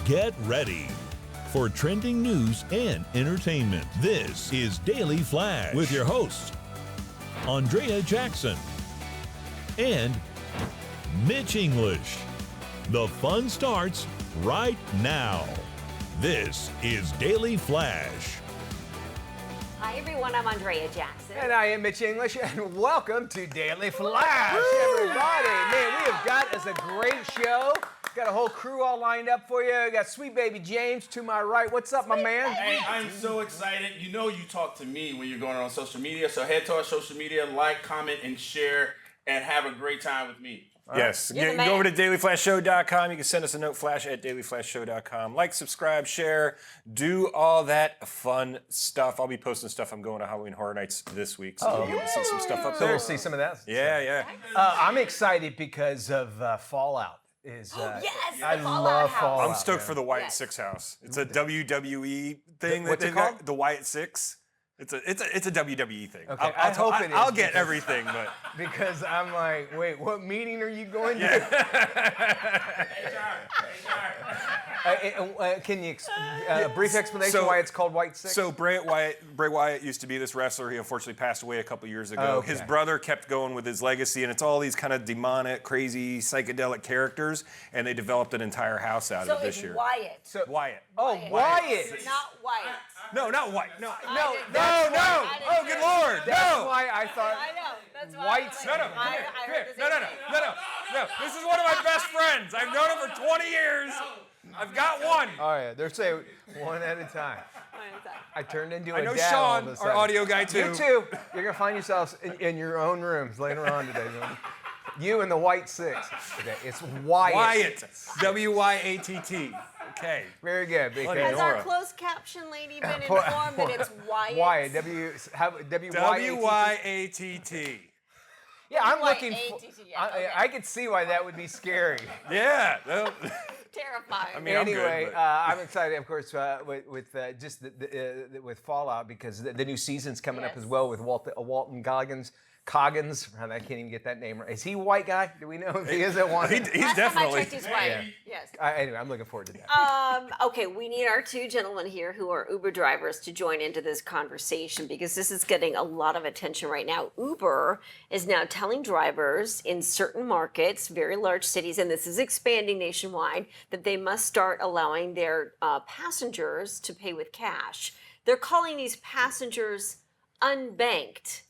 Get ready for trending news and entertainment. This is Daily Flash with your hosts, Andrea Jackson and Mitch English. The fun starts right now. This is Daily Flash. Hi everyone, I'm Andrea Jackson. And I am Mitch English, and welcome to Daily Flash, everybody. Man, we have got us a great show. Got a whole crew all lined up for you. We got sweet baby James to my right. What's up, my man? Hey, I'm so excited. You know you talk to me when you're going on social media, so head to our social media, like, comment, and share, and have a great time with me. Yes. You're the Go man. over to dailyflashshow.com. You can send us a note, flash at dailyflashshow.com. Like, subscribe, share, do all that fun stuff. I'll be posting stuff. I'm going to Halloween Horror Nights this week, so you'll be able to see some stuff up So there. we'll see some of that. Yeah. I'm excited because of Fallout. Yes, I the love House. Fallout. I'm stoked for the Wyatt Yes. Six house. It's a WWE thing that What's it they've got. called? The Wyatt Six. It's a WWE thing. Okay, I hope it is, I'll get because- everything, but Because I'm like, wait, what meeting are you going to? Can you a brief explanation So- why it's called White Six? So Bray Wyatt used to be this wrestler. He unfortunately passed away a couple years ago. Okay. His brother kept going with his legacy, and it's all these kind of demonic, crazy, psychedelic characters, and they developed an entire house out So of it this it's year. Wyatt. Wyatt. Oh, Wyatt. Not Wyatt. No, not Wyatt. No. No, That's no. why I didn't Oh, hear good it. Lord. That's No. why I thought. I know. That's why White- I was No, like, no, I come here, heard come the here. same No. thing. This is one of my best friends. I've known him for 20 years. I've got one. All right, they're saying one at a time. I turned into a I know dad all Sean, of a our sudden. audio guy, too. You too. You're gonna find yourselves in your own rooms later on today. You and the White Six. Okay, it's Wyatt. Wyatt. W-Y-A-T-T. Okay. Very good. Bloody Because Has our Nora. closed caption lady been informed that it's Wyatt? Wyatt. W-Y-A-T-T. W-Y-A-T-T. Yeah, I'm looking. W-Y-A-T-T, yeah, okay. I could see why that would be scary. Yeah. Well, Terrifying. I mean, I'm good, Anyway, but- I'm excited, of course, with just with Fallout because the new season's coming up Yes. as well with Walton Goggins. Coggins, I can't even get that name right. Is he a white guy? Do we know if he is at one? he's Last time I definitely. checked, he's white. Yes. Anyway, I'm looking forward to that. Okay, we need our two gentlemen here who are Uber drivers to join into this conversation because this is getting a lot of attention right now. Uber is now telling drivers in certain markets, very large cities, and this is expanding nationwide, that they must start allowing their passengers to pay with cash. They're calling these passengers unbanked.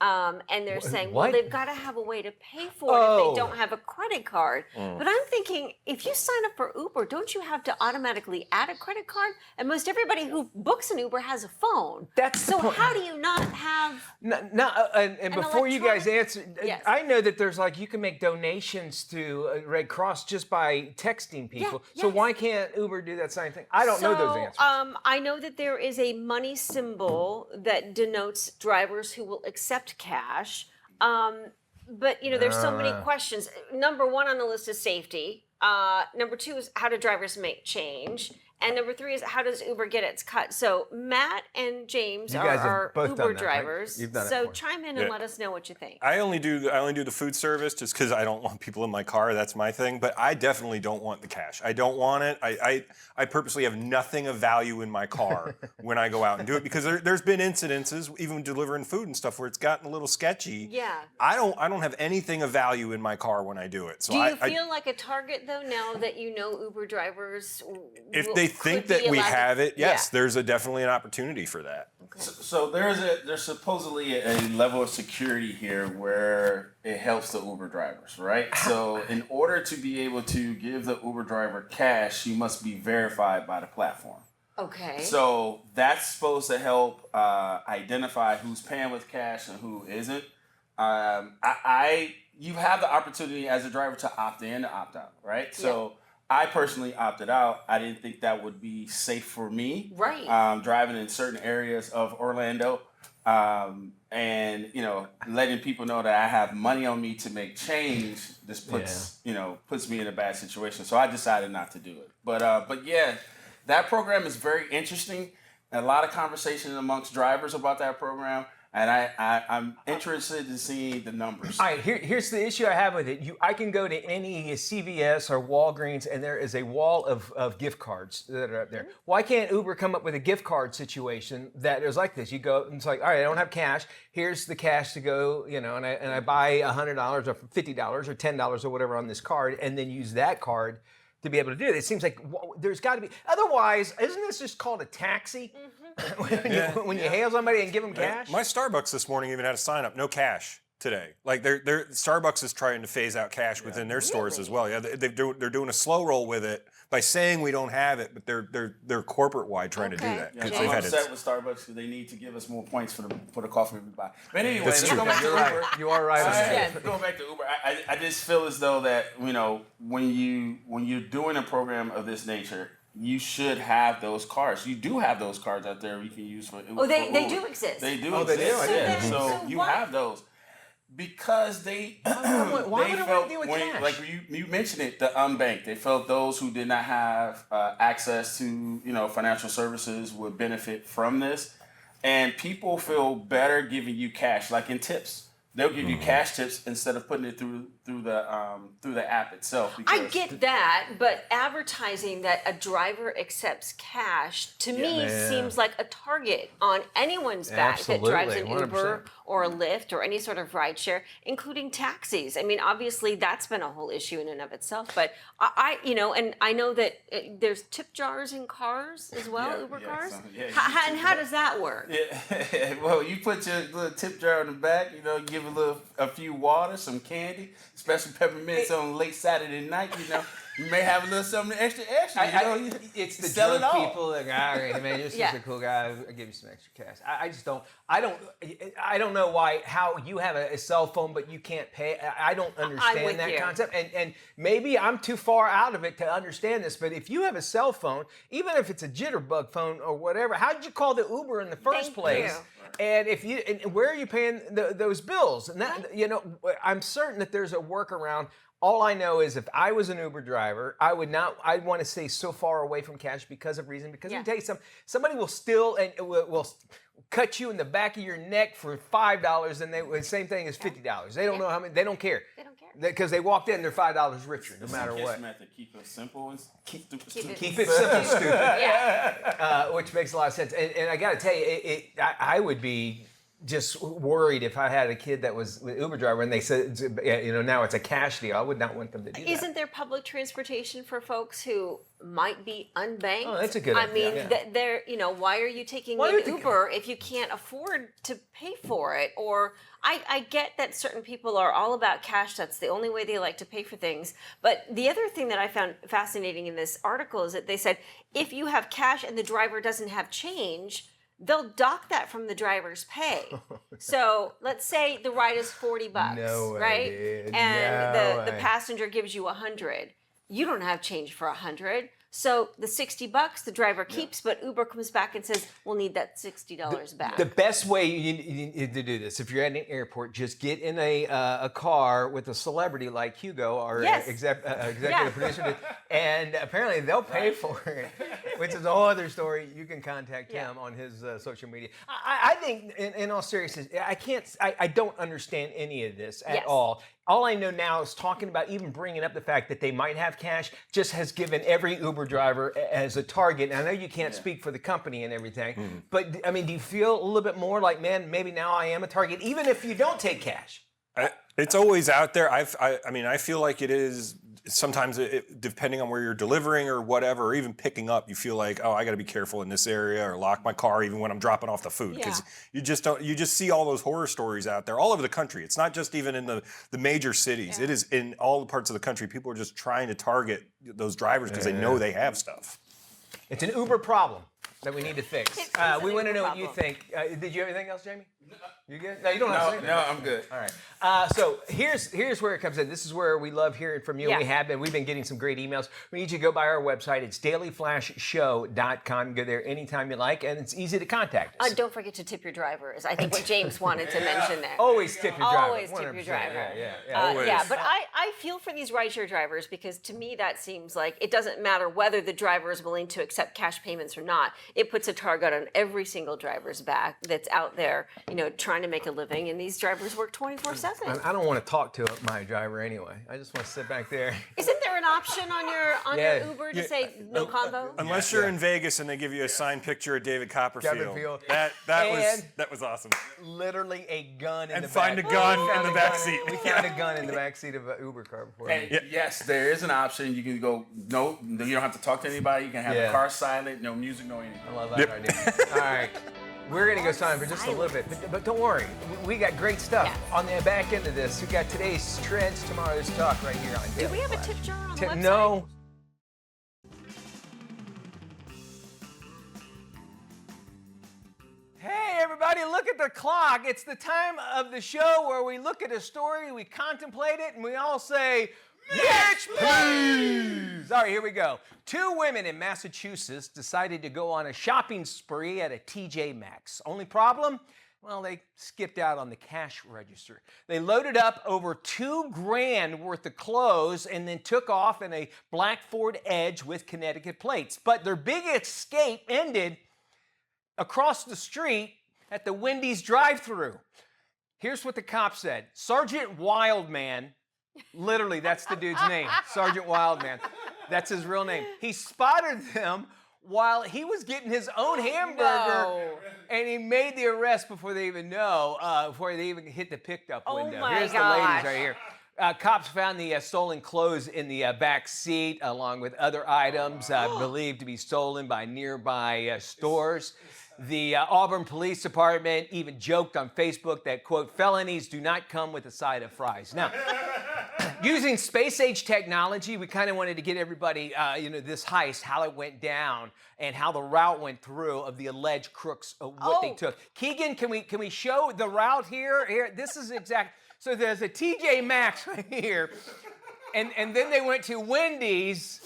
And they're saying, well, what? they've got to have a way to pay for it if Oh. they don't have a credit card. But I'm thinking, if you sign up for Uber, don't you have to automatically add a credit card? And most everybody who books an Uber has a phone. That's the so point. how do you not have? And before you guys answer, Yes. I know that there's like you can make donations to Red Cross just by texting people. So yes. why can't Uber do that same thing? I don't know those answers. I know that there is a money symbol that denotes drivers who will accept cash. But you know, there's so many questions. Number one on the list is safety. Number two is how do drivers make change? And number three is how does Uber get its cut? So Matt and James You guys have are both Uber done that, right? drivers. You've done it so before. chime in and Yeah. let us know what you think. I only do the food service just because I don't want people in my car. That's my thing. But I definitely don't want the cash. I don't want it. I purposely have nothing of value in my car when I go out and do it because there's been incidences, even delivering food and stuff, where it's gotten a little sketchy. Yeah. I don't have anything of value in my car when I do it. So Do you I feel like a target though now that you know Uber drivers? if they think that we have it, yes, there's definitely an opportunity for that. So there's supposedly a level of security here where it helps the Uber drivers, right? So in order to be able to give the Uber driver cash, you must be verified by the platform. Okay. So that's supposed to help identify who's paying with cash and who isn't. You have the opportunity as a driver to opt in, to opt out, right? So I personally opted out. I didn't think that would be safe for me. Right. Driving in certain areas of Orlando, and letting people know that I have money on me to make change. This puts me in a bad situation. So I decided not to do it. But yeah, that program is very interesting. A lot of conversation amongst drivers about that program. And I'm interested to see the numbers. All right, here's the issue I have with it. I can go to any CVS or Walgreens, and there is a wall of gift cards that are up there. Why can't Uber come up with a gift card situation that is like this? You go, and it's like, all right, I don't have cash. Here's the cash to go, and I buy $100 or $50 or $10 or whatever on this card, and then use that card to be able to do it. It seems like there's got to be. Otherwise, isn't this just called a taxi? when you hail somebody and give them cash? My Starbucks this morning even had a sign up, no cash today. Like Starbucks is trying to phase out cash within their stores as well. Yeah, they're doing a slow roll with it by saying we don't have it, but they're corporate wide trying to do that. Yeah, They've I'm had upset with Starbucks because they need to give us more points for the coffee we buy. But anyway, That's let's true. go back to You're Uber. right. You are right on that. Going back to Uber, I just feel as though that when you're doing a program of this nature, you should have those cards. You do have those cards out there you can use for Uber. Oh, they do exist. They do Oh, they exist. do? Yeah. So So then- you so why- have those. Because they, Why would I they want felt to deal with when, cash? like you mentioned it, the unbanked. They felt those who did not have access to financial services would benefit from this, and people feel better giving you cash, like in tips. They'll give you cash tips instead of putting it through the app itself. I because- get that, but advertising that a driver accepts cash to me man. seems like a target on anyone's back that drives an Absolutely, Uber 100%. or a Lyft or any sort of rideshare, including taxis. I mean, obviously that's been a whole issue in and of itself. But and I know that there's tip jars in cars as well, Yeah, Uber yeah, cars. so, yeah, And how does that work? Yeah, well, you put your little tip jar in the back. You give a few water, some candy, special peppermints on late Saturday night. You may have a little something extra. It's the sell it drunk all. people that go, all right, man, you're such a cool guy. I'll give you some extra cash. I just don't. I don't know how you have a cell phone but you can't pay. I don't with understand that you. concept. And maybe I'm too far out of it to understand this. But if you have a cell phone, even if it's a jitterbug phone or whatever, how did you call the Uber in the first Thank place? you. And where are you paying those bills? And that I'm certain that there's a workaround. All I know is if I was an Uber driver, I'd want to stay so far away from cash because let me tell you somebody will steal and will cut you in the back of your neck for $5 and the same thing as $50. They don't know how many, they don't care. They don't care. Because they walked in, they're $5 richer, no matter what. Method, keep it simple and stupid. Keep it simple, stupid. Yeah. Which makes a lot of sense. And I got to tell you, I would be just worried if I had a kid that was an Uber driver and they said, now it's a cash deal. I would not want them to do that. Isn't there public transportation for folks who might be unbanked? Oh, that's a good I idea. mean, they're why are you taking Why an would the- Uber if you can't afford to pay for it? Or I get that certain people are all about cash. That's the only way they like to pay for things. But the other thing that I found fascinating in this article is that they said if you have cash and the driver doesn't have change, they'll dock that from the driver's pay. So let's say the ride is $40, No way, right? dude. And No the way. passenger gives you $100. You don't have change for $100. So the $60 the driver keeps, but Uber comes back and says, "We'll need that $60 back." The best way you need to do this, if you're at an airport, just get in a car with a celebrity like Hugo, our Yes. executive Yeah. producer, and apparently they'll pay for it, which is a whole other story. You can contact him on his social media. I think, in all seriousness, I don't understand any of this at Yes. all. All I know now is talking about even bringing up the fact that they might have cash just has given every Uber driver as a target. And I know you can't speak for the company and everything, but I mean, do you feel a little bit more like, man, maybe now I am a target, even if you don't take cash? It's always out there. I feel like it is. Sometimes, depending on where you're delivering or whatever, or even picking up, you feel like, oh, I got to be careful in this area or lock my car even when I'm dropping off the food because you just see all those horror stories out there all over the country. It's not just even in the major cities. It is in all the parts of the country. People are just trying to target those drivers because they know they have stuff. It's an Uber problem that we need to fix. It is an We want to Uber know what you problem. think. Did you have anything else, Jamie? You good? No, you don't have to say No, I'm good. All right. So here's where it comes in. This is where we love hearing from you. Yeah. We've been getting some great emails. We need you to go by our website. It's dailyflashshow.com. Go there anytime you like, and it's easy to contact us. Don't forget to tip your drivers. I think what James wanted to mention there. Always tip your driver. Always tip your 100%. driver. Yeah. Always. Yeah, but I feel for these rideshare drivers because to me that seems like it doesn't matter whether the driver is willing to accept cash payments or not. It puts a target on every single driver's back that's out there, trying to make a living, and these drivers work 24/7. I don't want to talk to my driver anyway. I just want to sit back there. Isn't there an option on your Uber to say no convo? Unless you're in Vegas and they give you a signed picture of David Copperfield. Copperfield. That was awesome. Literally a gun in the back. And find a gun in the back seat. We found a gun in the back seat of an Uber car before. And yes, there is an option. You can go, no, you don't have to talk to anybody. You can have the car silent, no music, no anything. I love that idea. All right. We're going to go silent for just a little bit. But don't worry. We got great stuff on the back end of this. We got today's trends, tomorrow's talk right here on Daily Do we have a Flash. tip jar on the website? No. Hey, everybody, look at the clock. It's the time of the show where we look at a story, we contemplate it, and we all say, Mitch, please! All right, here we go. 2 women in Massachusetts decided to go on a shopping spree at a TJ Maxx. Only problem? Well, they skipped out on the cash register. They loaded up over $2 grand worth of clothes and then took off in a black Ford Edge with Connecticut plates. But their big escape ended across the street at the Wendy's drive-thru. Here's what the cop said. Sergeant Wildman, literally that's the dude's name, Sergeant Wildman. That's his real name. He spotted them while he was getting his own hamburger, and he made the arrest before they even before they even hit the picked up window. Here's the ladies right here. Cops found the stolen clothes in the back seat, along with other items believed to be stolen by nearby stores. The Auburn Police Department even joked on Facebook that, quote, felonies do not come with a side of fries. Now, using space-age technology, we kind of wanted to get everybody, this heist, how it went down, and how the route went through of the alleged crooks, what they took. Keegan, can we show the route here? Here, this is exact. So there's a TJ Maxx right here, and then they went to Wendy's.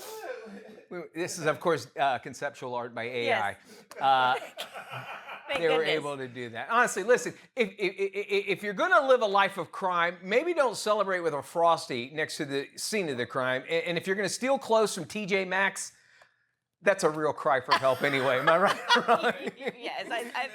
This is, of course, conceptual art by AI. They were able to do that. Honestly, listen, if you're going to live a life of crime, maybe don't celebrate with a Frosty next to the scene of the crime. And if you're going to steal clothes from TJ Maxx, that's a real cry for help anyway. Am I right? Yes, I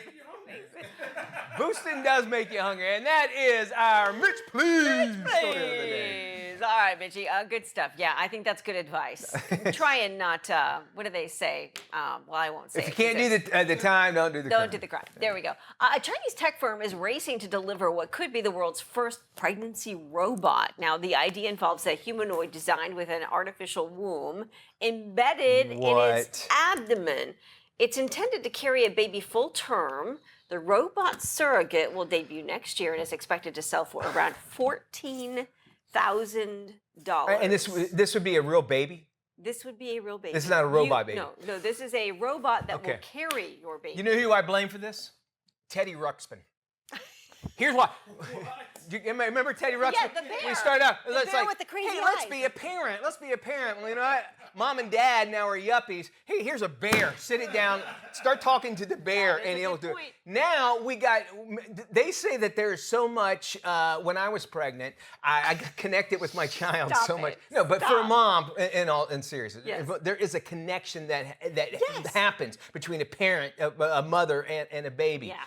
Boosting does make you hungry, and that is our Mitch Please story of the day. All right, Mitchie, good stuff. Yeah, I think that's good advice. Try and not, what do they say? Well, I won't say If you can't do the time, don't do the crime. Don't do the crime. There we go. A Chinese tech firm is racing to deliver what could be the world's first pregnancy robot. Now, the idea involves a humanoid designed with an artificial womb embedded in its abdomen. It's intended to carry a baby full term. The robot surrogate will debut next year and is expected to sell for around $14,000. And this would be a real baby? This would be a real baby. This is not a robot baby. No, this is a robot that will carry your baby. You know who I blame for this? Teddy Ruxpin. Here's why. Do you remember Teddy Ruxpin? Yeah, the bear. We start out. The bear with the crazy eyes. Let's be a parent. Let's be a parent. Well, you know what? Mom and Dad now are yuppies. Hey, here's a bear. Sit it down. Start talking to the bear, and he'll do it. Now they say that there is so much. When I was pregnant, I got connected with my child so much. No, but for a mom, in seriousness, there is a connection that happens between a parent, a mother, and a baby. Yeah.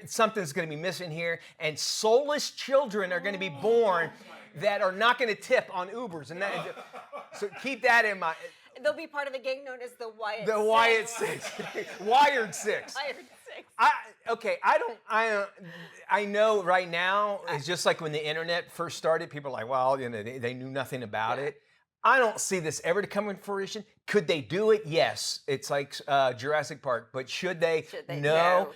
Something's going to be missing here, and soulless children are going to be born that are not going to tip on Ubers, and so keep that in mind. They'll be part of a gang known as the Wyatt. The Wyatt Six, Wired Six. Wired Six. I know right now it's just like when the internet first started. People are like, well, they knew nothing about it. I don't see this ever to come in fruition. Could they do it? Yes. It's like Jurassic Park. But should they? No.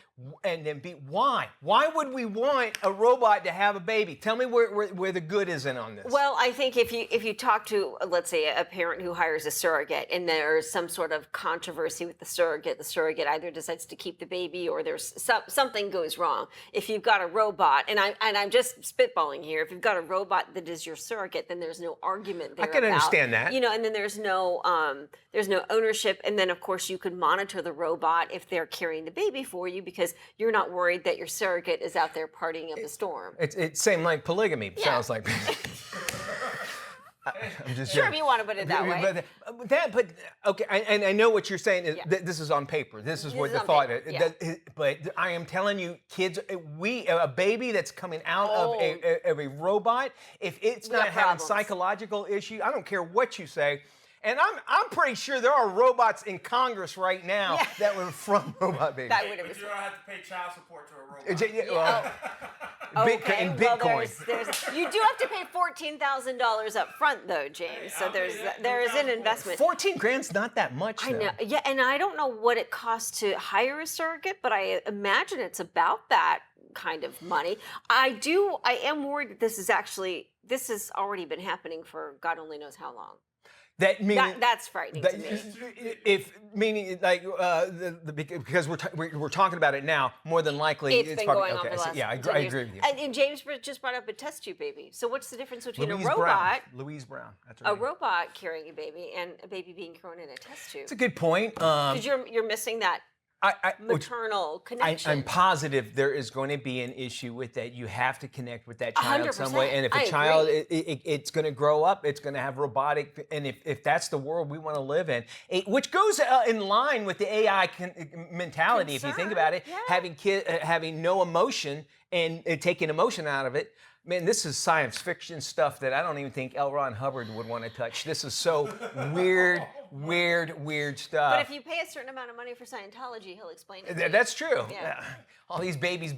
And then why? Why would we want a robot to have a baby? Tell me where the good is in on this. Well, I think if you talk to, let's say, a parent who hires a surrogate, and there's some sort of controversy with the surrogate either decides to keep the baby or there's something goes wrong. If you've got a robot, and I'm just spitballing here, if you've got a robot that is your surrogate, then there's no argument there. I can understand that. And then there's no ownership, and then of course you can monitor the robot if they're carrying the baby for you because you're not worried that your surrogate is out there partying up a storm. It's same like polygamy. Sounds like. I'm just Sure, if you want to put it that way. But okay, and I know what you're saying. Yeah. This is on paper. This is what is the on thought paper, is. yeah. But I am telling you, kids, a baby that's coming out of a robot, if it's We not got having problems. psychological issues, I don't care what you say. And I'm pretty sure there are robots in Congress right now that were from robot babies. That would have But been. you don't have to pay child support to a robot. Okay, in well, Bitcoin. you do have to pay $14,000 up front, though, James. So there is an investment. 14 grand's not that much. I know, yeah, and I don't know what it costs to hire a surrogate, but I imagine it's about that kind of money. I am worried that this has already been happening for God only knows how long. That meaning That's frightening to me. Because we're talking about it now, more than likely It's been probably going on for the last I 10 years. agree with you. And James just brought up a test tube baby. So what's the difference between Louise a robot, Louise Brown. That's her a name. robot carrying a baby, and a baby being thrown in a test tube? It's a good point. Because you're missing that maternal connection. I'm positive there is going to be an issue with that. You have to connect with that child some way. 100%. And if I a child, agree. it's going to grow up, it's going to have robotic. And if that's the world we want to live in, which goes in line with the AI mentality, if you think about it, having no emotion and taking emotion out of it. Man, this is science fiction stuff that I don't even think L. Ron Hubbard would want to touch. This is so weird stuff. But if you pay a certain amount of money for Scientology, he'll explain it to you. That's true. Yeah. All these babies,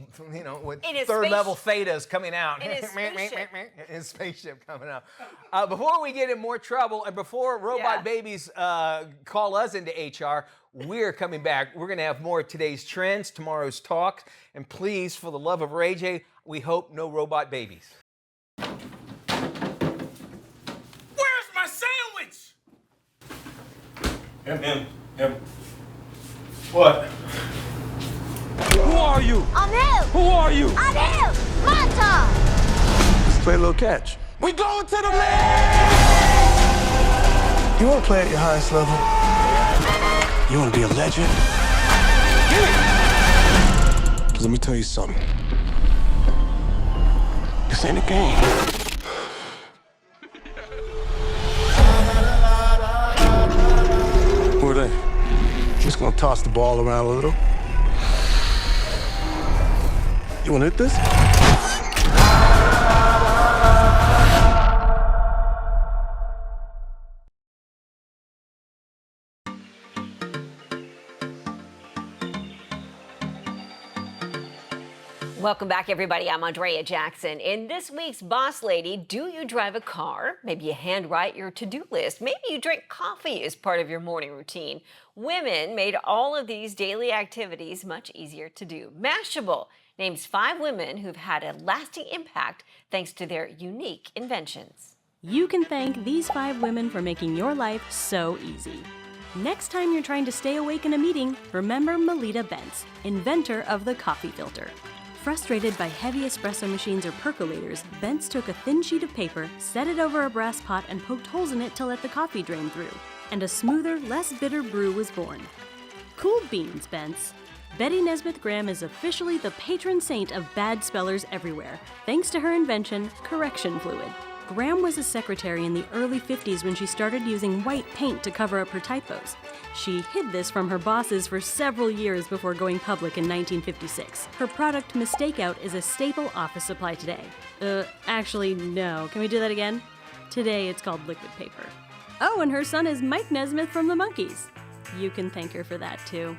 with In his third-level thetas coming out. In his spaceship. His spaceship coming out. Before we get in more trouble, and before robot babies call us into HR, we're coming back. We're going to have more of today's trends, tomorrow's talks, and please, for the love of Ray J, we hope no robot babies. Where's my sandwich? Him. What? Who are you? I'm him! Who are you? I'm him! Mata! Let's play a little catch. We going to the land! You want to play at your highest level? You want to be a legend? Because let me tell you something. This ain't a game. Who are they? Just gonna toss the ball around a little. You wanna hit this? Welcome back, everybody. I'm Andrea Jackson. In this week's Boss Lady, do you drive a car? Maybe you handwrite your to-do list. Maybe you drink coffee as part of your morning routine. Women made all of these daily activities much easier to do. Mashable names 5 women who've had a lasting impact thanks to their unique inventions. You can thank these 5 women for making your life so easy. Next time you're trying to stay awake in a meeting, remember Melita Bentz, inventor of the coffee filter. Frustrated by heavy espresso machines or percolators, Bentz took a thin sheet of paper, set it over a brass pot, and poked holes in it to let the coffee drain through. And a smoother, less bitter brew was born. Cool beans, Bentz. Betty Nesmith Graham is officially the patron saint of bad spellers everywhere, thanks to her invention, correction fluid. Graham was a secretary in the early 50s when she started using white paint to cover up her typos. She hid this from her bosses for several years before going public in 1956. Her product, Mistakeout, is a staple office supply today. Actually, no. Can we do that again? Today it's called liquid paper. Oh, and her son is Mike Nesmith from the Monkees. You can thank her for that, too.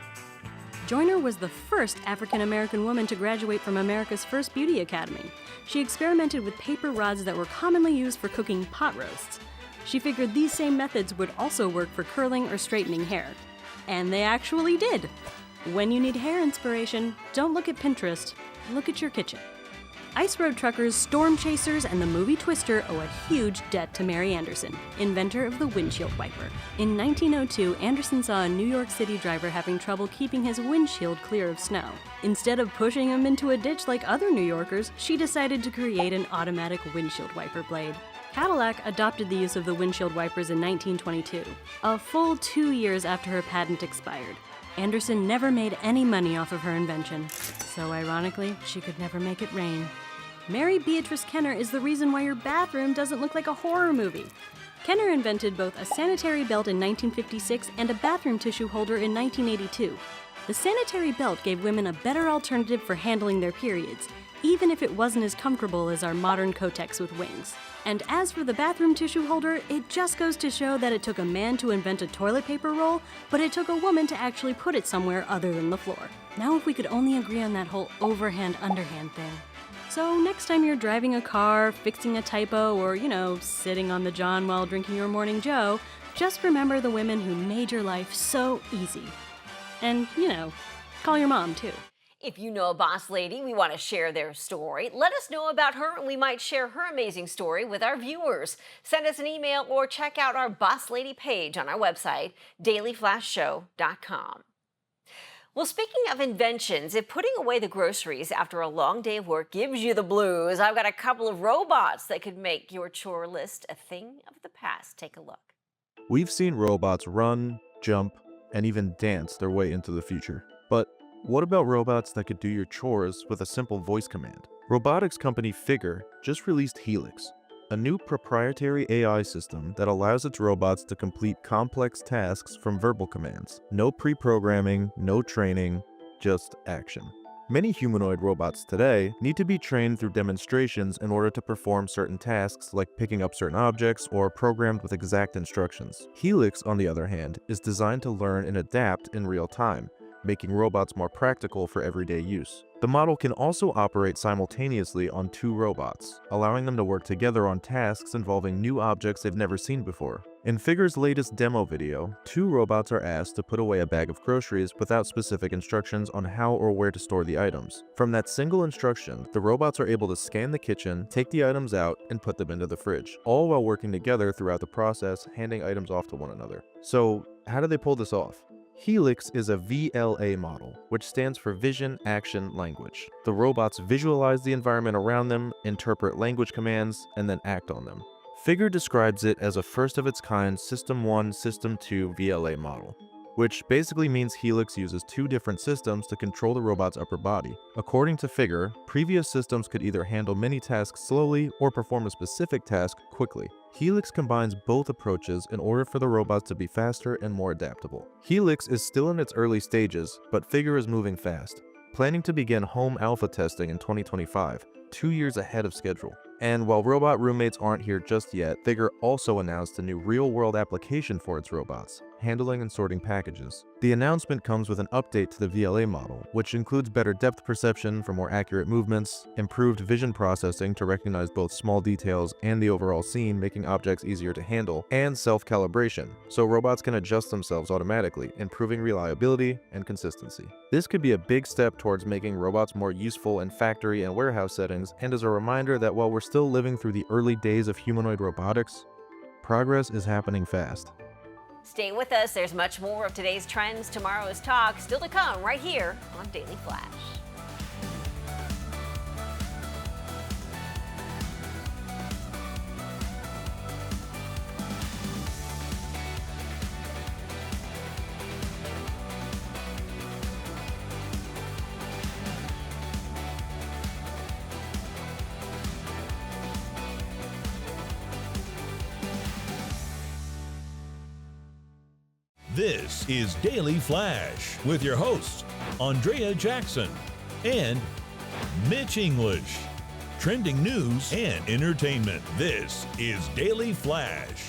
Joyner was the first African-American woman to graduate from America's first beauty academy. She experimented with paper rods that were commonly used for cooking pot roasts. She figured these same methods would also work for curling or straightening hair. And they actually did. When you need hair inspiration, don't look at Pinterest, look at your kitchen. Ice road truckers, storm chasers, and the movie Twister owe a huge debt to Mary Anderson, inventor of the windshield wiper. In 1902, Anderson saw a New York City driver having trouble keeping his windshield clear of snow. Instead of pushing him into a ditch like other New Yorkers, she decided to create an automatic windshield wiper blade. Cadillac adopted the use of the windshield wipers in 1922, a full 2 years after her patent expired. Anderson never made any money off of her invention, so ironically, she could never make it rain. Mary Beatrice Kenner is the reason why your bathroom doesn't look like a horror movie. Kenner invented both a sanitary belt in 1956 and a bathroom tissue holder in 1982. The sanitary belt gave women a better alternative for handling their periods, even if it wasn't as comfortable as our modern Kotex with wings. And as for the bathroom tissue holder, it just goes to show that it took a man to invent a toilet paper roll, but it took a woman to actually put it somewhere other than the floor. Now if we could only agree on that whole overhand-underhand thing. So next time you're driving a car, fixing a typo, or, sitting on the john while drinking your morning joe, just remember the women who made your life so easy. And, call your mom too. If you know a boss lady, we want to share their story. Let us know about her and we might share her amazing story with our viewers. Send us an email or check out our Boss Lady page on our website, dailyflashshow.com. Well, speaking of inventions, if putting away the groceries after a long day of work gives you the blues, I've got a couple of robots that could make your chore list a thing of the past. Take a look. We've seen robots run, jump, and even dance their way into the future. But what about robots that could do your chores with a simple voice command? Robotics company Figure just released Helix, a new proprietary AI system that allows its robots to complete complex tasks from verbal commands. No pre-programming, no training, just action. Many humanoid robots today need to be trained through demonstrations in order to perform certain tasks like picking up certain objects or programmed with exact instructions. Helix, on the other hand, is designed to learn and adapt in real time, making robots more practical for everyday use. The model can also operate simultaneously on two robots, allowing them to work together on tasks involving new objects they've never seen before. In Figure's latest demo video, two robots are asked to put away a bag of groceries without specific instructions on how or where to store the items. From that single instruction, the robots are able to scan the kitchen, take the items out, and put them into the fridge, all while working together throughout the process, handing items off to one another. So, how do they pull this off? Helix is a VLA model, which stands for Vision, Action, Language. The robots visualize the environment around them, interpret language commands, and then act on them. Figure describes it as a first-of-its-kind System 1, System 2 VLA model, which basically means Helix uses two different systems to control the robot's upper body. According to Figure, previous systems could either handle many tasks slowly or perform a specific task quickly. Helix combines both approaches in order for the robots to be faster and more adaptable. Helix is still in its early stages, but Figure is moving fast, planning to begin home alpha testing in 2025, 2 years ahead of schedule. And while robot roommates aren't here just yet, Figure also announced a new real-world application for its robots, handling and sorting packages. The announcement comes with an update to the VLA model, which includes better depth perception for more accurate movements, improved vision processing to recognize both small details and the overall scene, making objects easier to handle, and self-calibration, so robots can adjust themselves automatically, improving reliability and consistency. This could be a big step towards making robots more useful in factory and warehouse settings, and is a reminder that while we're still living through the early days of humanoid robotics, progress is happening fast. Stay with us. There's much more of today's trends, tomorrow's talk, still to come right here on Daily Flash. This is Daily Flash with your hosts, Andrea Jackson and Mitch English. Trending news and entertainment. This is Daily Flash.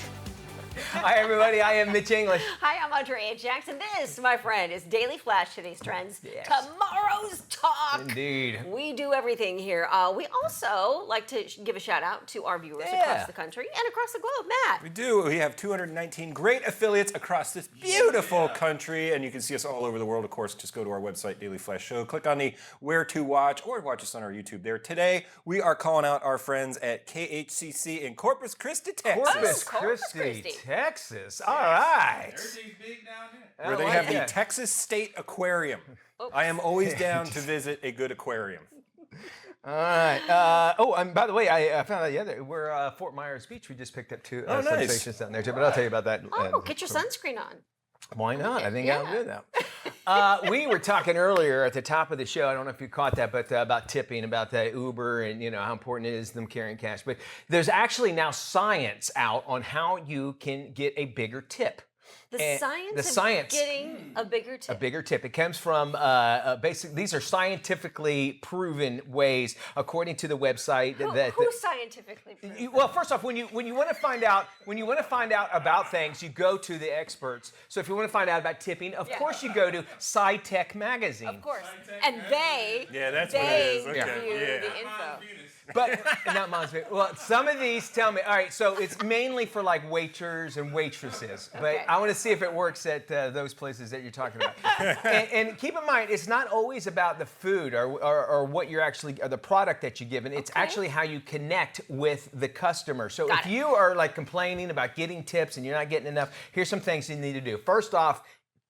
Hi, everybody. I am Mitch English. Hi, I'm Andrea Jackson. This, my friend, is Daily Flash, today's trends, Yes. tomorrow's talk. Indeed. We do everything here. We also like to give a shout out to our viewers across the country and across the globe. Matt. We do. We have 219 great affiliates across this beautiful country, and you can see us all over the world. Of course, just go to our website, Daily Flash Show. Click on the Where to Watch, or watch us on our YouTube there. Today, we are calling out our friends at KHCC in Corpus Christi, Texas. Corpus Corpus Christi, Christi. Texas. All right. Everything's big down here. Where they I have like the it. Texas State Aquarium. I am always down to visit a good aquarium. All right. And by the way, I found out the other. We're Fort Myers Beach. We just picked up two Oh, nice. substations down there too. But I'll tell you about that. Oh, get your sunscreen on. Why not? I think I'll do that. We were talking earlier at the top of the show. I don't know if you caught that, but about tipping, about the Uber, and how important it is them carrying cash. But there's actually now science out on how you can get a bigger tip. The science of getting a bigger tip. A bigger tip. It comes from basically, these are scientifically proven ways, according to the website. Who's scientifically proven? Well, first off, when you want to find out about things, you go to the experts. So if you want to find out about tipping, of course you go to SciTech magazine. Of course, and they that's what it is. give Okay. you Yeah. the info. But not Mom's Venus. Well, some of these tell me. All right, so it's mainly for like waiters and waitresses. But Okay. I want to see if it works at those places that you're talking about. and keep in mind, it's not always about the food or what you're actually, or the product that you're given. It's actually how you connect with the customer. So if you are like complaining about getting tips and you're not getting enough, here's some things you need to do. First off,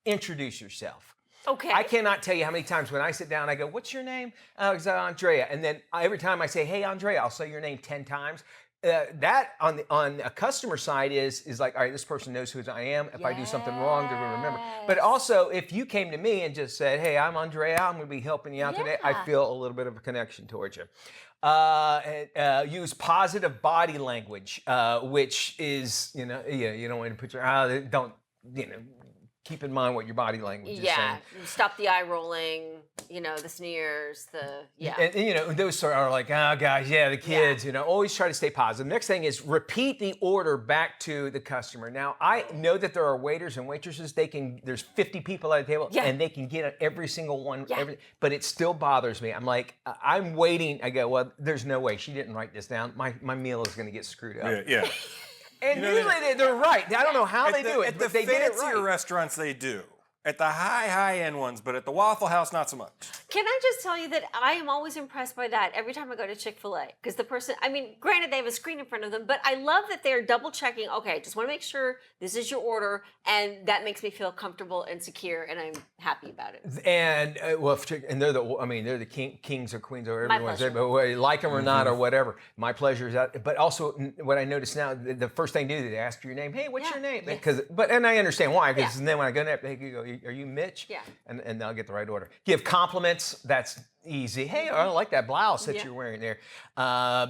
introduce yourself. Okay. I cannot tell you how many times when I sit down, I go, "What's your name?" It's Andrea. And then every time I say, "Hey, Andrea," I'll say your name 10 times. That on a customer side is like, all right, this person knows who I am. If I do something wrong, they're going to remember. But also, if you came to me and just said, "Hey, I'm Andrea, I'm going to be helping you out today," I feel a little bit of a connection towards you. Use positive body language, which is, you don't want to put your, don't, keep in mind what your body language is saying. Stop the eye rolling, the sneers, And those sort are like, oh gosh, the kids, always try to stay positive. Next thing is repeat the order back to the customer. Now, I know that there are waiters and waitresses, there's 50 people at a table and they can get every single one, but it still bothers me. I'm like, I'm waiting. I go, well, there's no way. She didn't write this down. My meal is going to get screwed up. Yeah. And usually they're right. I don't know how they do it, but they get it right. At the fancier restaurants, they do. At the high-end ones, but at the Waffle House, not so much. Can I just tell you that I am always impressed by that every time I go to Chick-fil-A? Because the person, granted they have a screen in front of them, but I love that they're double checking, okay, just want to make sure this is your order, and that makes me feel comfortable and secure, and I'm happy about it. And they're the kings or queens or My everyone pleasure. but whether you like them or not or whatever. My pleasure is that. But also, what I notice now, the first thing they do, they ask your name. Hey, what's your name? And I understand why, because then when I go there, they go, "Are you Mitch?" Yeah. And they'll get the right order. Give compliments. That's easy. Hey, I like that blouse that you're wearing there.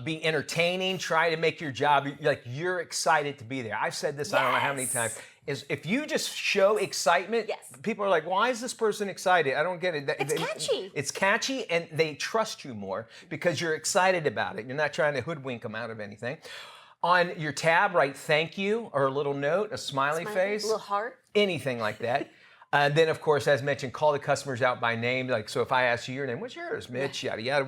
Be entertaining. Try to make your job like you're excited to be there. I've said this I don't know how many times. Is if you just show excitement, people are like, "Why is this person excited?" I don't get it. It's catchy. It's catchy, and they trust you more because you're excited about it. You're not trying to hoodwink them out of anything. On your tab, write "thank you" or a little note, a smiley face, a little heart, anything like that. Then, of course, as mentioned, call the customers out by name. Like, so if I ask you your name, what's yours? Mitch, yada, yada.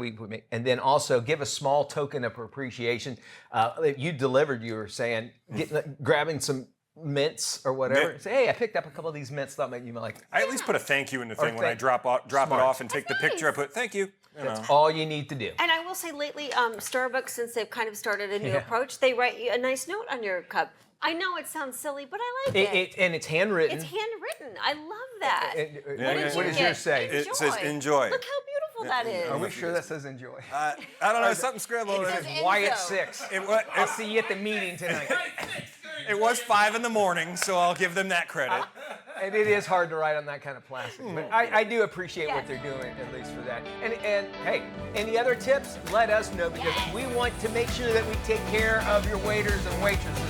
And then also give a small token of appreciation. If you delivered, you were saying, grabbing some mints or whatever. Say, hey, I picked up a couple of these mints. Thought maybe you might like. I at least put a thank you in the thing when I drop it off and take the picture. I put thank you. That's all you need to do. And I will say lately, Starbucks, since they've kind of started a new approach, they write you a nice note on your cup. I know it sounds silly, but I like it. And it's handwritten. It's handwritten. I love that. What does yours say? Enjoy. It says enjoy. Look how beautiful that is. Are we sure that says enjoy? I don't know, something scribbled. It says Wyatt Enzo. 6. I'll see you at the meeting tonight. It was 5 a.m, so I'll give them that credit. And it is hard to write on that kind of plastic. But I do appreciate what they're doing, at least for that. And hey, any other tips, let us know, because we want to make sure that we take care of your waiters and waitresses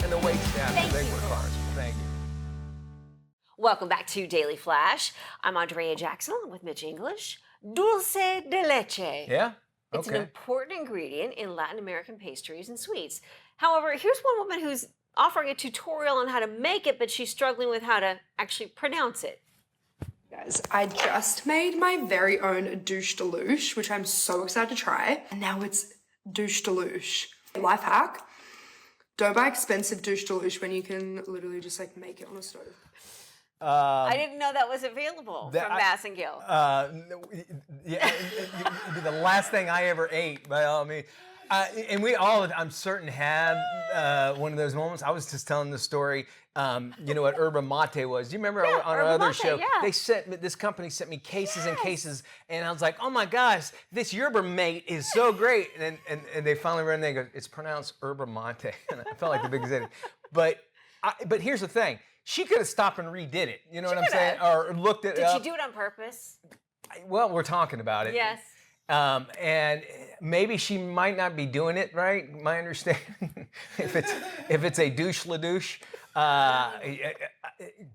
and the wait staff. Thank you. Thank you. Welcome back to Daily Flash. I'm Andrea Jackson along with Mitch English. Dulce de leche. Yeah? It's an important ingredient in Latin American pastries and sweets. However, here's one woman who's offering a tutorial on how to make it, but she's struggling with how to actually pronounce it. Guys, I just made my very own douche de louche, which I'm so excited to try. And now it's douche de louche. Life hack, don't buy expensive douche de louche when you can literally just like make it on a stove. I didn't know that was available from Bass and Gill. It'd be the last thing I ever ate, by all means. And we all, I'm certain, had one of those moments. I was just telling the story. You know what yerba mate was? Do you remember on our other show? Yeah. This company sent me cases and cases, and I was like, oh my gosh, this yerba mate is so great. And they finally ran there and go, it's pronounced yerba mate. And I felt like the biggest idiot. But here's the thing. she could have stopped and redid it. You know She what I'm saying? Or looked it Did up. she do it on purpose? Well, we're talking about it. Yes. And maybe she might not be doing it right. My understanding, if it's a douche la douche,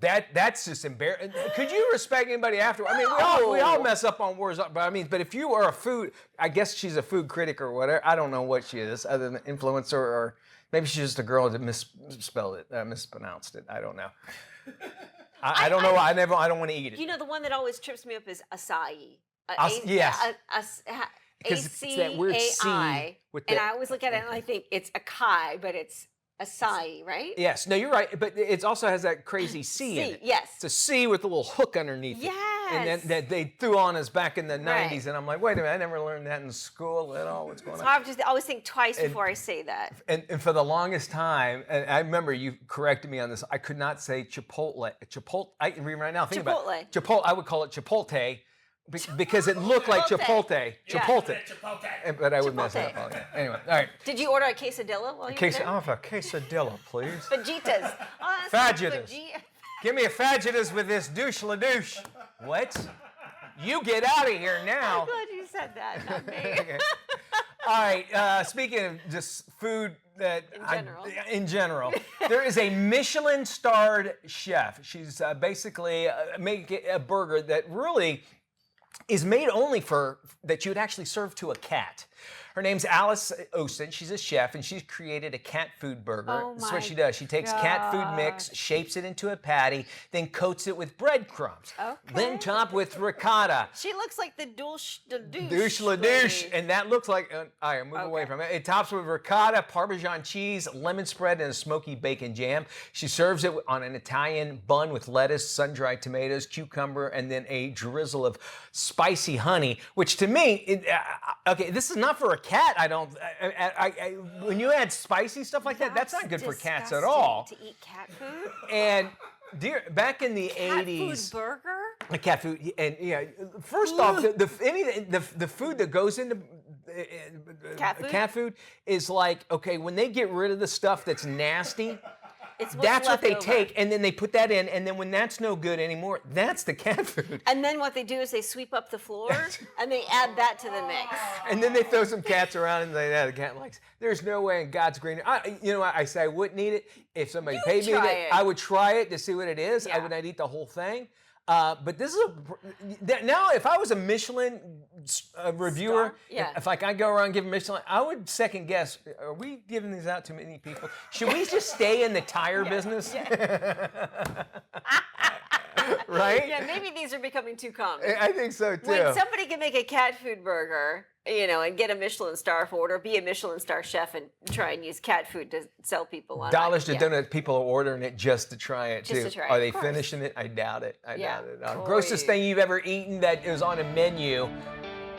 that's just embarrassing. Could you respect anybody after? I mean, we all mess up on words, but if you are a food, I guess she's a food critic or whatever. I don't know what she is, other than influencer, or maybe she's just a girl that mispronounced it. I don't know. I don't know. I don't want to eat it. You know, the one that always trips me up is acai. Yes. Because it's that weird C with and the- I always look at it and I think it's acai, but it's acai, right? Yes, no, you're right, but it also has that crazy C in it. Yes. It's a C with a little hook underneath it. Yes. And then that they threw on us back in the Right. 90s, and I'm like, wait a minute, I never learned that in school at all. What's going So on? I just always think twice before I say that. And for the longest time, and I remember you corrected me on this, I could not say Chipotle. I can read right now. Think about it. Chipotle. I would call it Chipotle. Because it looked like Chipotle. Chipotle. But I would mess it up. Oh, yeah. Anyway, all right. Did you order a quesadilla while you were there? I'll have a quesadilla, please. Fajitas. Oh, Fajitas. Give me a fajitas with this douche la douche. What? You get out of here now. I'm glad you said that, not me. Okay. All right. Speaking of just food that in general, there is a Michelin-starred chef. She's basically making a burger that really is made only for that you would actually serve to a cat. Her name's Alice Osen. She's a chef, and she's created a cat food burger. Oh That's what she does. She takes cat food mix, shapes it into a patty, then coats it with breadcrumbs. Okay. Then topped with ricotta. She looks like the douche Douche la douche, and that looks like, all right, move away from it. It tops with ricotta, Parmesan cheese, lemon spread, and a smoky bacon jam. She serves it on an Italian bun with lettuce, sun-dried tomatoes, cucumber, and then a drizzle of spicy honey, which to me, okay, this is not for a cat. When you add spicy stuff like that, that's not good for cats at all. To eat cat food? And back in the Cat 80s, food burger? a cat food, and yeah. First off, the food that goes into cat food is like, okay, when they get rid of the stuff that's nasty, that's what they take, and then they put that in, and then when that's no good anymore, that's the cat food. And then what they do is they sweep up the floor and they add that to the mix. And then they throw some cats around, and the cat likes. There's no way in God's green. You know what? I say I wouldn't eat it if somebody paid me. I would try it to see what it is. Yeah. I would not eat the whole thing. But this is now. If I was a Michelin reviewer, if like I go around giving Michelin, I would second guess. Are we giving these out to many people? Should we just stay in the tire business? Right? Yeah, maybe these are becoming too common. I think so too. When somebody can make a cat food burger, and get a Michelin star for it, or be a Michelin star chef and try and use cat food to sell people on dollars to donut, people are ordering it just to try it Just too. to try it, Are they of course. finishing it? I doubt it. I doubt it. Boy. Grossest thing you've ever eaten that is on a menu.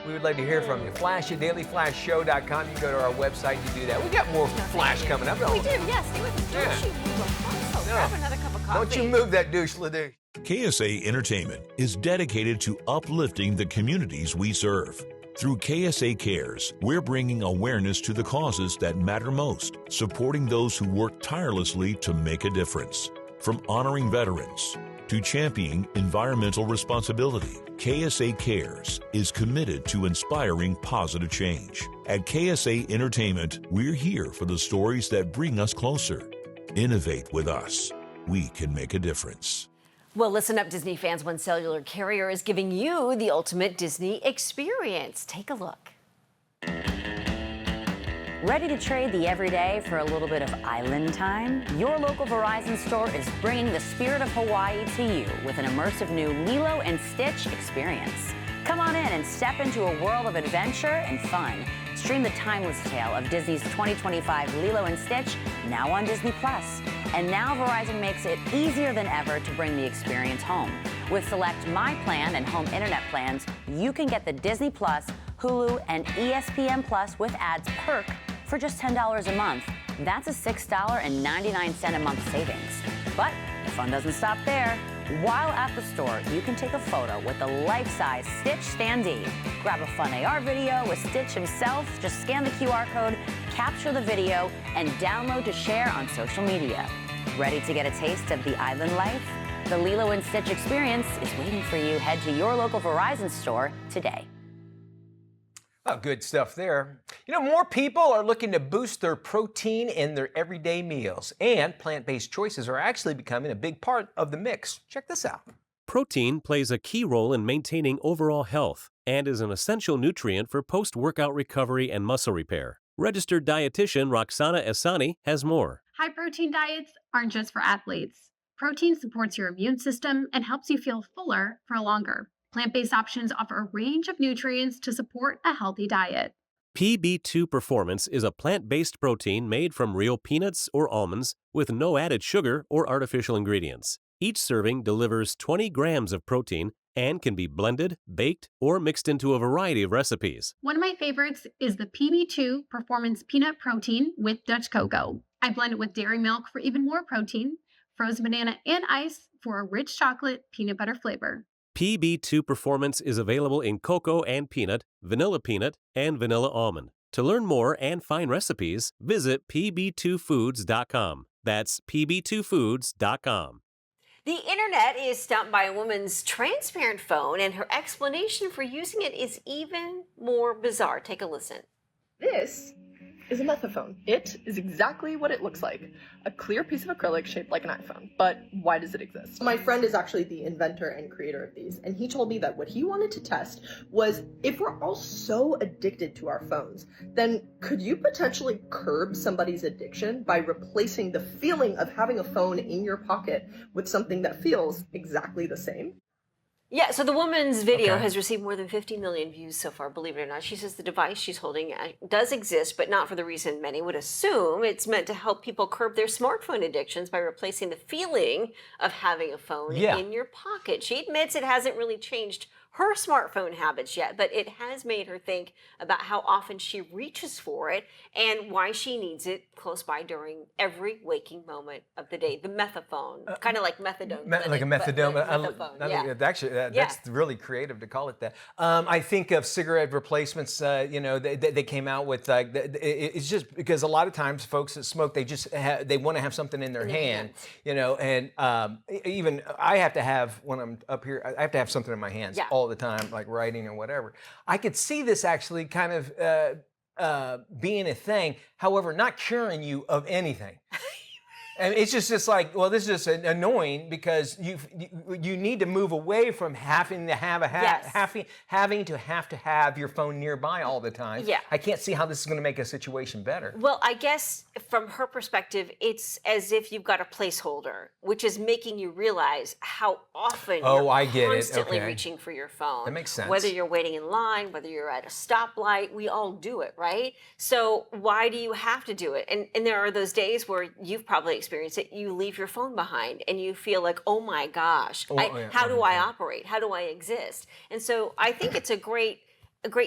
We would like to hear from you. Flash at dailyflashshow.com. You can go to our website to do that. We got more Flash coming up. We do, yes. Stay with us. Don't you move a muscle. Grab another cup of coffee. Don't you move that douche, LaDouche. KSA Entertainment is dedicated to uplifting the communities we serve. Through KSA Cares, we're bringing awareness to the causes that matter most, supporting those who work tirelessly to make a difference. From honoring veterans to championing environmental responsibility, KSA Cares is committed to inspiring positive change. At KSA Entertainment, we're here for the stories that bring us closer. Innovate with us. We can make a difference. Well, listen up, Disney fans. One cellular carrier is giving you the ultimate Disney experience. Take a look. Ready to trade the everyday for a little bit of island time? Your local Verizon store is bringing the spirit of Hawaii to you with an immersive new Lilo and Stitch experience. Come on in and step into a world of adventure and fun. Stream the timeless tale of Disney's 2025 Lilo and Stitch, now on Disney+. And now Verizon makes it easier than ever to bring the experience home. With select My Plan and home internet plans, you can get the Disney+, Hulu, and ESPN Plus with ads perk for just $10 a month. That's a $6.99 a month savings. But the fun doesn't stop there. While at the store, you can take a photo with the life-size Stitch standee. Grab a fun AR video with Stitch himself, just scan the QR code, capture the video, and download to share on social media. Ready to get a taste of the island life? The Lilo and Stitch experience is waiting for you. Head to your local Verizon store today. Oh, good stuff there. You know, more people are looking to boost their protein in their everyday meals, and plant-based choices are actually becoming a big part of the mix. Check this out. Protein plays a key role in maintaining overall health and is an essential nutrient for post-workout recovery and muscle repair. Registered dietitian Roxana Esani has more. High-protein diets aren't just for athletes. Protein supports your immune system and helps you feel fuller for longer. Plant-based options offer a range of nutrients to support a healthy diet. PB2 Performance is a plant-based protein made from real peanuts or almonds with no added sugar or artificial ingredients. Each serving delivers 20 grams of protein and can be blended, baked, or mixed into a variety of recipes. One of my favorites is the PB2 Performance Peanut Protein with Dutch Cocoa. I blend it with dairy milk for even more protein, frozen banana and ice for a rich chocolate peanut butter flavor. PB2 Performance is available in cocoa and peanut, vanilla peanut, and vanilla almond. To learn more and find recipes, visit pb2foods.com. That's pb2foods.com. The internet is stumped by a woman's transparent phone, and her explanation for using it is even more bizarre. Take a listen. This is a methaphone. It is exactly what it looks like. A clear piece of acrylic shaped like an iPhone. But why does it exist? My friend is actually the inventor and creator of these, and he told me that what he wanted to test was if we're all so addicted to our phones, then could you potentially curb somebody's addiction by replacing the feeling of having a phone in your pocket with something that feels exactly the same? Yeah, so the woman's video has received more than 50 million views so far, believe it or not. She says the device she's holding does exist, but not for the reason many would assume. It's meant to help people curb their smartphone addictions by replacing the feeling of having a phone in your pocket. She admits it hasn't really changed her smartphone habits yet, but it has made her think about how often she reaches for it and why she needs it close by during every waking moment of the day. The methaphone, kind of like methadone. Like a methadone. Actually, that's really creative to call it that. I think of cigarette replacements. They came out with it's just because a lot of times folks that smoke, they want to have something in their hand, and even I have to have when I'm up here, I have to have something in my hands all the time, like writing or whatever. I could see this actually kind of being a thing, however, not curing you of anything. And it's just like, well, this is just annoying because you need to move away from having to having to have your phone nearby all the time. Yeah. I can't see how this is going to make a situation better. Well, I guess from her perspective, it's as if you've got a placeholder, which is making you realize how often you're constantly reaching for your phone. That makes sense. Whether you're waiting in line, whether you're at a stoplight, we all do it, right? So why do you have to do it? And there are those days where you've probably experienced it. You leave your phone behind and you feel like, oh my gosh, how do I operate? How do I exist? And so I think it's a great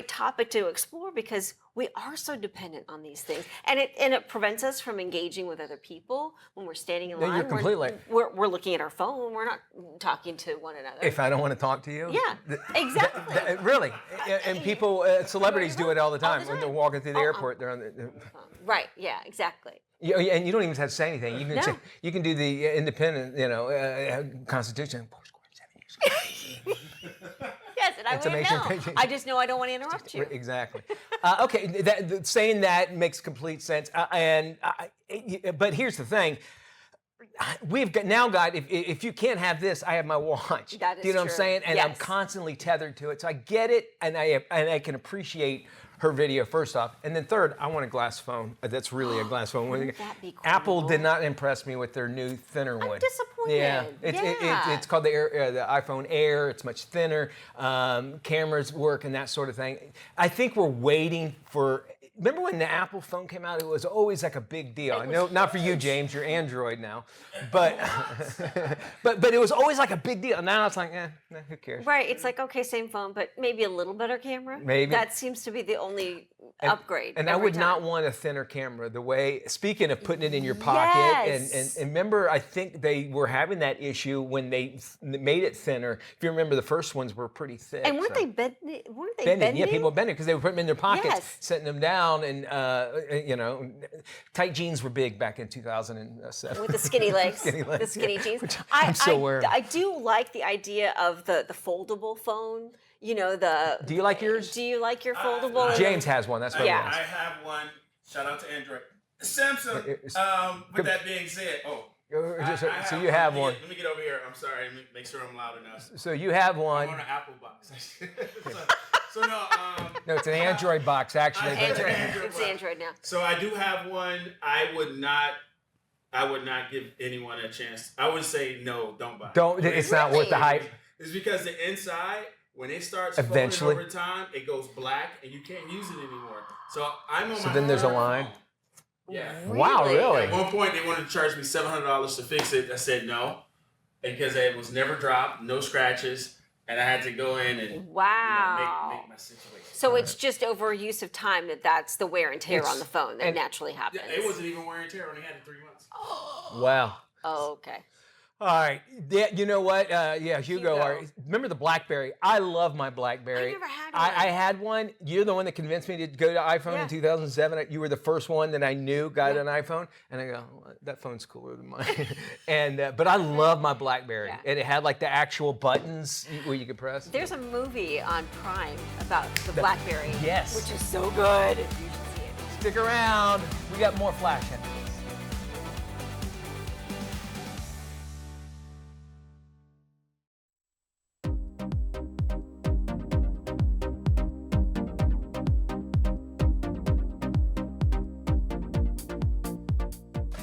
topic to explore because we are so dependent on these things, and it prevents us from engaging with other people when we're standing in line. You're completely. We're looking at our phone. We're not talking to one another. If I don't want to talk to you. Yeah, exactly. Really, and people, celebrities do it all the time when they're walking through the airport. They're on the. Right. Yeah. Exactly. Yeah, and you don't even have to say anything. You can say, you can do the independent, Constitution. Yes, and I wouldn't know. I just know I don't want to interrupt you. Exactly. Okay, saying that makes complete sense. But here's the thing. We've now got, if you can't have this, I have my watch. That is Do you know what I'm saying? And yes. I'm constantly tethered to it. So I get it, and I can appreciate her video, first off. And then third, I want a glass phone. That's really a glass phone. Wouldn't that be cool? Apple did not impress me with their new, thinner one. I'm disappointed. Yeah, it's called the iPhone Air. It's much thinner. Cameras work and that sort of thing. I think we're waiting for. Remember when the Apple phone came out? It was always like a big deal. I know, not for you, James. You're Android now, but but it was always like a big deal. Now it's like, who cares? Right. It's like, okay, same phone, but maybe a little better camera. Maybe that seems to be the only upgrade. And I every would time. not want a thinner camera. The way, speaking of putting it in your pocket, and remember, I think they were having that issue when they made it thinner. If you remember, the first ones were pretty thick. And weren't they bending? Yeah, people bending because they were putting them in their pockets, Yes. setting them down, and tight jeans were big back in 2007. With the skinny legs, the skinny jeans. I'm still wearing. I do like the idea of the foldable phone. Do you like yours? Do you like your foldable? James has one. That's what I have one. Shout out to Andrea. Samsung. With that being said, so you have one. Let me get over here. I'm sorry. Let me make sure I'm loud enough. So you have one. I'm on an Apple box. so no. No, it's an Android box actually. It's Android now. So I do have one. I would not give anyone a chance. I would say no. Don't buy. It's not worth the hype. It's because the inside, when it starts eventually folding over time, it goes black and you can't use it anymore. So I'm on So my then there's a phone. line. Yeah. Wow, really? At one point, they wanted to charge me $700 to fix it. I said no, because it was never dropped, no scratches, and I had to go in and make my situation. So it's just over use of time that's the wear and tear on the phone that naturally happens. It wasn't even wear and tear. I only had it 3 months. Wow. Oh, okay. All right. Yeah, you know what? Hugo. All right. Remember the BlackBerry? I love my BlackBerry. I never had one. I had one. You're the one that convinced me to go to iPhone in 2007. You were the first one that I knew got an iPhone. And I go, that phone's cooler than mine. But I love my BlackBerry. And it had like the actual buttons where you could press. There's a movie on Prime about the BlackBerry. Yes. Which is so good. You should see it. Stick around. We got more Flash after this.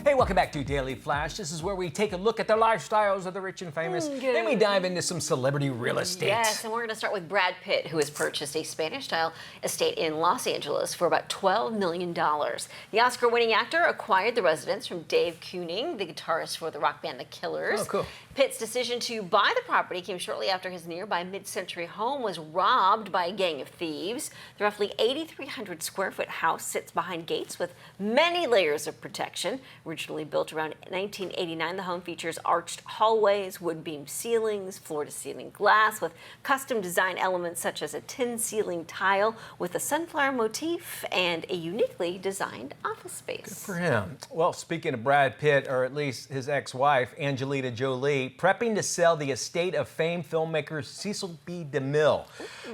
Hey, welcome back to Daily Flash. This is where we take a look at the lifestyles of the rich and famous. Then we dive into some celebrity real estate. Yes, and we're going to start with Brad Pitt, who has purchased a Spanish-style estate in Los Angeles for about $12 million. The Oscar-winning actor acquired the residence from Dave Kooning, the guitarist for the rock band The Killers. Oh, cool. Pitt's decision to buy the property came shortly after his nearby mid-century home was robbed by a gang of thieves. The roughly 8,300 square foot house sits behind gates with many layers of protection. Originally built around 1989, the home features arched hallways, wood-beam ceilings, floor-to-ceiling glass with custom design elements such as a tin ceiling tile with a sunflower motif and a uniquely designed office space. Good for him. Well, speaking of Brad Pitt, or at least his ex-wife, Angelina Jolie, prepping to sell the estate of famed filmmaker Cecil B. DeMille.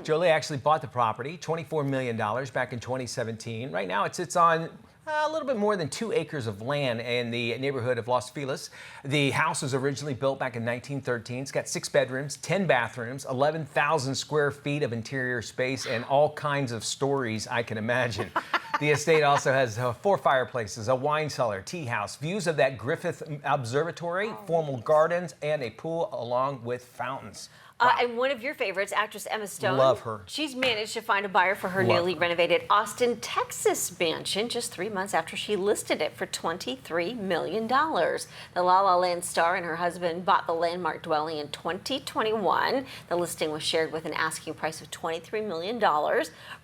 Jolie actually bought the property, $24 million, back in 2017. Right now it sits on a little bit more than 2 acres of land in the neighborhood of Los Feliz. The house was originally built back in 1913. It's got 6 bedrooms, 10 bathrooms, 11,000 square feet of interior space, and all kinds of stories I can imagine. The estate also has 4 fireplaces, a wine cellar, tea house, views of that Griffith Observatory, formal gardens, and a pool along with fountains. And one of your favorites, actress Emma Stone. Love her. She's managed to find a buyer for her newly renovated Austin, Texas mansion just 3 months after she listed it for $23 million. The La La Land star and her husband bought the landmark dwelling in 2021. The listing was shared with an asking price of $23 million.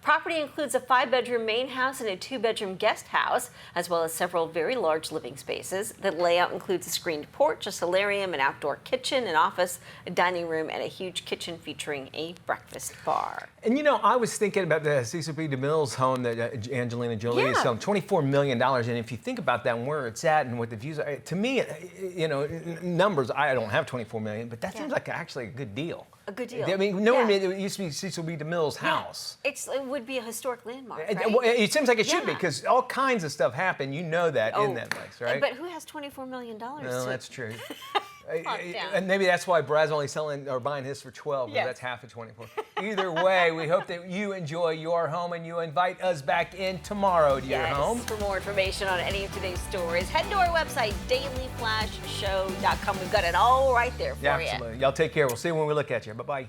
Property includes a 5-bedroom main house and a 2-bedroom guest house, as well as several very large living spaces. The layout includes a screened porch, a solarium, an outdoor kitchen, an office, a dining room, and a huge kitchen featuring a breakfast bar. And you know, I was thinking about the Cecil B. DeMille's home that Angelina Jolie is selling, $24 million. And if you think about that and where it's at and what the views are, to me, you know, numbers, I don't have $24 million, but that seems like actually a good deal. A good deal. I mean, no one, it used to be Cecil B. DeMille's house. It would be a historic landmark, right? It seems like it should be, because all kinds of stuff happened. You know that in that place, right? But who has $24 million? No, that's true. And maybe that's why Brad's only selling or buying his for 12, because that's half of 24. Either way, we hope that you enjoy your home and you invite us back in tomorrow to your home. For more information on any of today's stories, head to our website, dailyflashshow.com. We've got it all right there for you. Absolutely. Y'all take care. We'll see you when we look at you. Bye-bye.